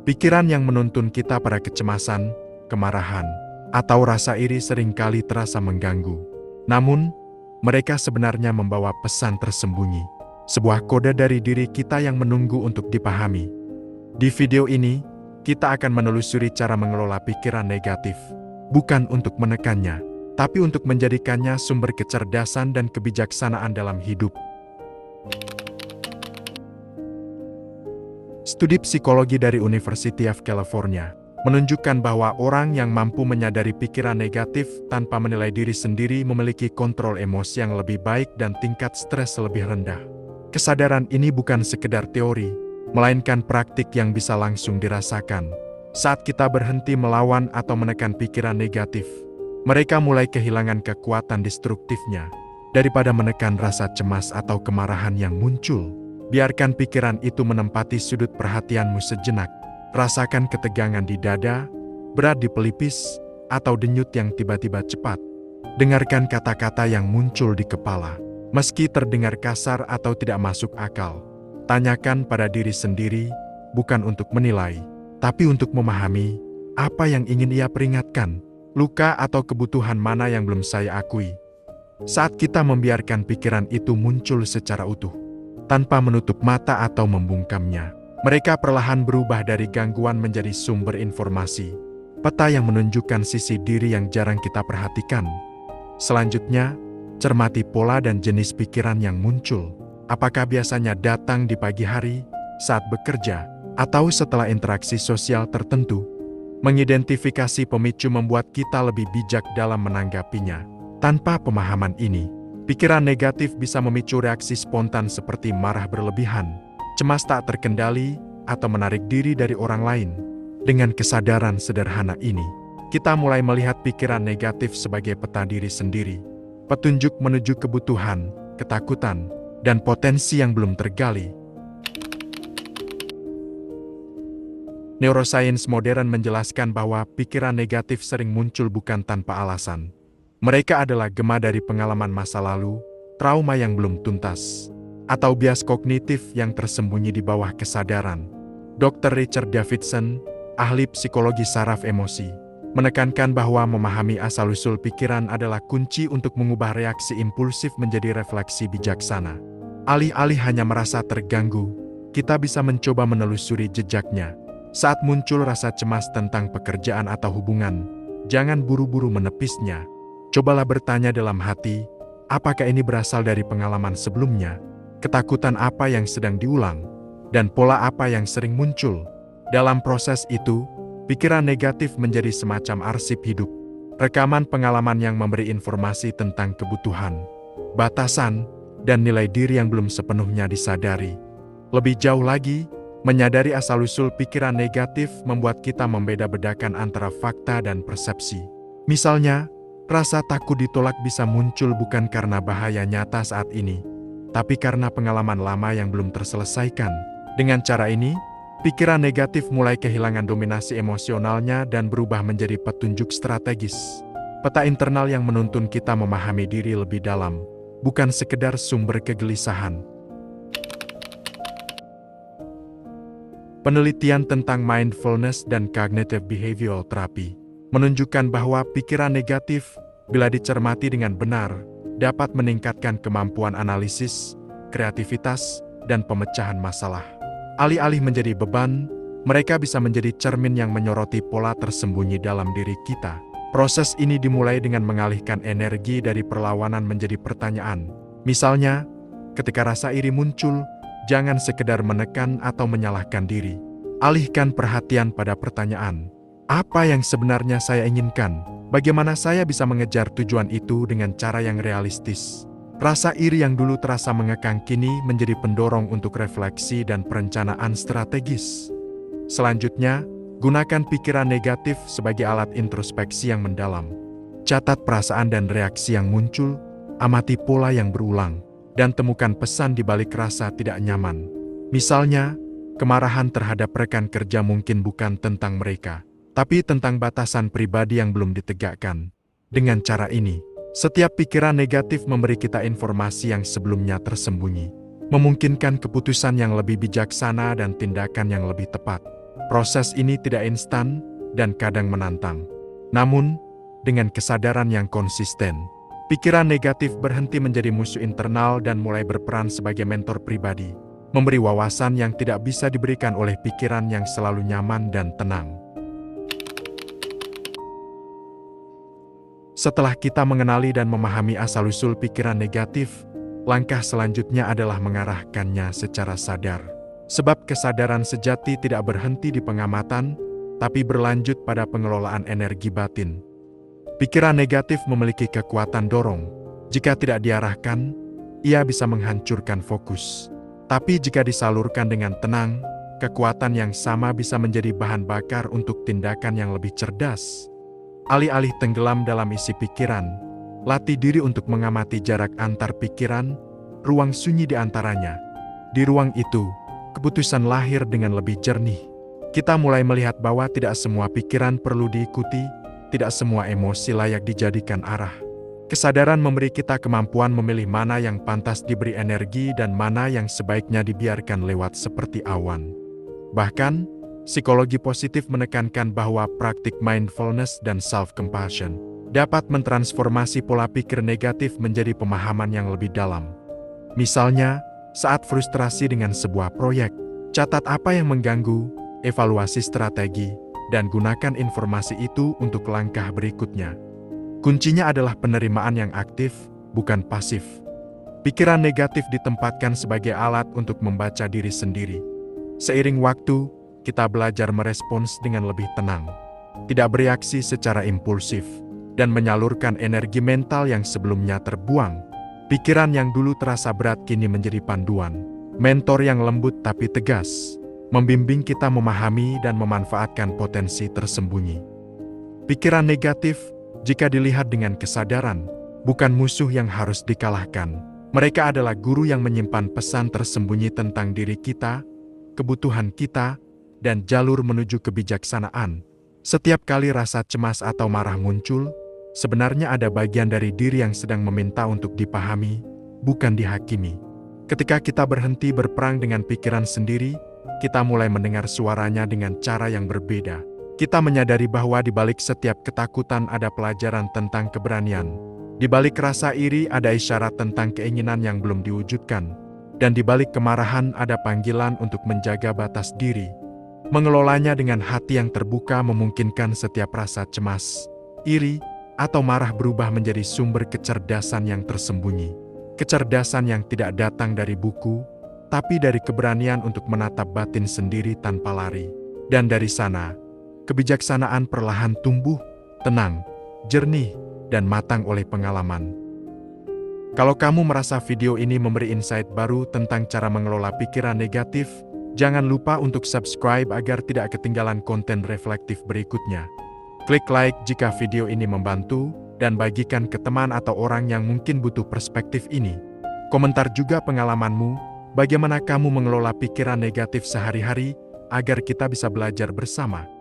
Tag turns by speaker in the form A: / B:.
A: Pikiran yang menuntun kita pada kecemasan, kemarahan, atau rasa iri seringkali terasa mengganggu. Namun, mereka sebenarnya membawa pesan tersembunyi, sebuah kode dari diri kita yang menunggu untuk dipahami. Di video ini, kita akan menelusuri cara mengelola pikiran negatif, bukan untuk menekannya, tapi untuk menjadikannya sumber kecerdasan dan kebijaksanaan dalam hidup. Studi psikologi dari University of California menunjukkan bahwa orang yang mampu menyadari pikiran negatif tanpa menilai diri sendiri memiliki kontrol emosi yang lebih baik dan tingkat stres lebih rendah. Kesadaran ini bukan sekedar teori, melainkan praktik yang bisa langsung dirasakan. Saat kita berhenti melawan atau menekan pikiran negatif, mereka mulai kehilangan kekuatan destruktifnya. Daripada menekan rasa cemas atau kemarahan yang muncul, biarkan pikiran itu menempati sudut perhatianmu sejenak. Rasakan ketegangan di dada, berat di pelipis, atau denyut yang tiba-tiba cepat. Dengarkan kata-kata yang muncul di kepala. Meski terdengar kasar atau tidak masuk akal, tanyakan pada diri sendiri, bukan untuk menilai, tapi untuk memahami apa yang ingin ia peringatkan. Luka atau kebutuhan mana yang belum saya akui? Saat kita membiarkan pikiran itu muncul secara utuh, tanpa menutup mata atau membungkamnya, mereka perlahan berubah dari gangguan menjadi sumber informasi, peta yang menunjukkan sisi diri yang jarang kita perhatikan. Selanjutnya, cermati pola dan jenis pikiran yang muncul. Apakah biasanya datang di pagi hari, saat bekerja, atau setelah interaksi sosial tertentu? Mengidentifikasi pemicu membuat kita lebih bijak dalam menanggapinya. Tanpa pemahaman ini, pikiran negatif bisa memicu reaksi spontan seperti marah berlebihan, cemas tak terkendali, atau menarik diri dari orang lain. Dengan kesadaran sederhana ini, kita mulai melihat pikiran negatif sebagai peta diri sendiri, petunjuk menuju kebutuhan, ketakutan, dan potensi yang belum tergali. Neuroscience modern menjelaskan bahwa pikiran negatif sering muncul bukan tanpa alasan. Mereka adalah gema dari pengalaman masa lalu, trauma yang belum tuntas, atau bias kognitif yang tersembunyi di bawah kesadaran. Dr. Richard Davidson, ahli psikologi saraf emosi, menekankan bahwa memahami asal-usul pikiran adalah kunci untuk mengubah reaksi impulsif menjadi refleksi bijaksana. Alih-alih hanya merasa terganggu, kita bisa mencoba menelusuri jejaknya. Saat muncul rasa cemas tentang pekerjaan atau hubungan, jangan buru-buru menepisnya. Cobalah bertanya dalam hati, apakah ini berasal dari pengalaman sebelumnya, ketakutan apa yang sedang diulang, dan pola apa yang sering muncul. Dalam proses itu, pikiran negatif menjadi semacam arsip hidup, rekaman pengalaman yang memberi informasi tentang kebutuhan, batasan, dan nilai diri yang belum sepenuhnya disadari. Lebih jauh lagi, menyadari asal-usul pikiran negatif membuat kita membeda-bedakan antara fakta dan persepsi. Misalnya, rasa takut ditolak bisa muncul bukan karena bahaya nyata saat ini, tapi karena pengalaman lama yang belum terselesaikan. Dengan cara ini, pikiran negatif mulai kehilangan dominasi emosionalnya dan berubah menjadi petunjuk strategis. Peta internal yang menuntun kita memahami diri lebih dalam, bukan sekedar sumber kegelisahan. Penelitian tentang mindfulness dan cognitive behavioral therapy menunjukkan bahwa pikiran negatif, bila dicermati dengan benar, dapat meningkatkan kemampuan analisis, kreativitas, dan pemecahan masalah. Alih-alih menjadi beban, mereka bisa menjadi cermin yang menyoroti pola tersembunyi dalam diri kita. Proses ini dimulai dengan mengalihkan energi dari perlawanan menjadi pertanyaan. Misalnya, ketika rasa iri muncul, jangan sekedar menekan atau menyalahkan diri. Alihkan perhatian pada pertanyaan, apa yang sebenarnya saya inginkan? Bagaimana saya bisa mengejar tujuan itu dengan cara yang realistis? Rasa iri yang dulu terasa mengekang kini menjadi pendorong untuk refleksi dan perencanaan strategis. Selanjutnya, gunakan pikiran negatif sebagai alat introspeksi yang mendalam. Catat perasaan dan reaksi yang muncul, amati pola yang berulang, dan temukan pesan di balik rasa tidak nyaman. Misalnya, kemarahan terhadap rekan kerja mungkin bukan tentang mereka, tapi tentang batasan pribadi yang belum ditegakkan. Dengan cara ini, setiap pikiran negatif memberi kita informasi yang sebelumnya tersembunyi. memungkinkan keputusan yang lebih bijaksana dan tindakan yang lebih tepat. Proses ini tidak instan dan kadang menantang. Namun, dengan kesadaran yang konsisten, pikiran negatif berhenti menjadi musuh internal dan mulai berperan sebagai mentor pribadi, memberi wawasan yang tidak bisa diberikan oleh pikiran yang selalu nyaman dan tenang. Setelah kita mengenali dan memahami asal-usul pikiran negatif, langkah selanjutnya adalah mengarahkannya secara sadar. Sebab kesadaran sejati tidak berhenti di pengamatan, tapi berlanjut pada pengelolaan energi batin. Pikiran negatif memiliki kekuatan dorong. Jika tidak diarahkan, ia bisa menghancurkan fokus. Tapi jika disalurkan dengan tenang, kekuatan yang sama bisa menjadi bahan bakar untuk tindakan yang lebih cerdas. Alih-alih tenggelam dalam isi pikiran, latih diri untuk mengamati jarak antar pikiran, ruang sunyi di antaranya. Di ruang itu, keputusan lahir dengan lebih jernih. Kita mulai melihat bahwa tidak semua pikiran perlu diikuti, tidak semua emosi layak dijadikan arah. Kesadaran memberi kita kemampuan memilih mana yang pantas diberi energi dan mana yang sebaiknya dibiarkan lewat seperti awan. Bahkan, psikologi positif menekankan bahwa praktik mindfulness dan self-compassion dapat mentransformasi pola pikir negatif menjadi pemahaman yang lebih dalam. Misalnya, saat frustrasi dengan sebuah proyek, catat apa yang mengganggu, evaluasi strategi, dan gunakan informasi itu untuk langkah berikutnya. Kuncinya adalah penerimaan yang aktif, bukan pasif. Pikiran negatif ditempatkan sebagai alat untuk membaca diri sendiri. Seiring waktu, kita belajar merespons dengan lebih tenang, tidak bereaksi secara impulsif, dan menyalurkan energi mental yang sebelumnya terbuang. Pikiran yang dulu terasa berat kini menjadi panduan, mentor yang lembut tapi tegas, membimbing kita memahami dan memanfaatkan potensi tersembunyi. Pikiran negatif, jika dilihat dengan kesadaran, bukan musuh yang harus dikalahkan. Mereka adalah guru yang menyimpan pesan tersembunyi tentang diri kita, kebutuhan kita, dan jalur menuju kebijaksanaan. Setiap kali rasa cemas atau marah muncul, sebenarnya ada bagian dari diri yang sedang meminta untuk dipahami, bukan dihakimi. Ketika kita berhenti berperang dengan pikiran sendiri, kita mulai mendengar suaranya dengan cara yang berbeda. Kita menyadari bahwa di balik setiap ketakutan ada pelajaran tentang keberanian. Di balik rasa iri ada isyarat tentang keinginan yang belum diwujudkan. Dan di balik kemarahan ada panggilan untuk menjaga batas diri. Mengelolanya dengan hati yang terbuka memungkinkan setiap rasa cemas, iri, atau marah berubah menjadi sumber kecerdasan yang tersembunyi. Kecerdasan yang tidak datang dari buku, tapi dari keberanian untuk menatap batin sendiri tanpa lari. Dan dari sana, kebijaksanaan perlahan tumbuh, tenang, jernih, dan matang oleh pengalaman. Kalau kamu merasa video ini memberi insight baru tentang cara mengelola pikiran negatif, jangan lupa untuk subscribe agar tidak ketinggalan konten reflektif berikutnya. Klik like jika video ini membantu, dan bagikan ke teman atau orang yang mungkin butuh perspektif ini. Komentar juga pengalamanmu, bagaimana kamu mengelola pikiran negatif sehari-hari, agar kita bisa belajar bersama.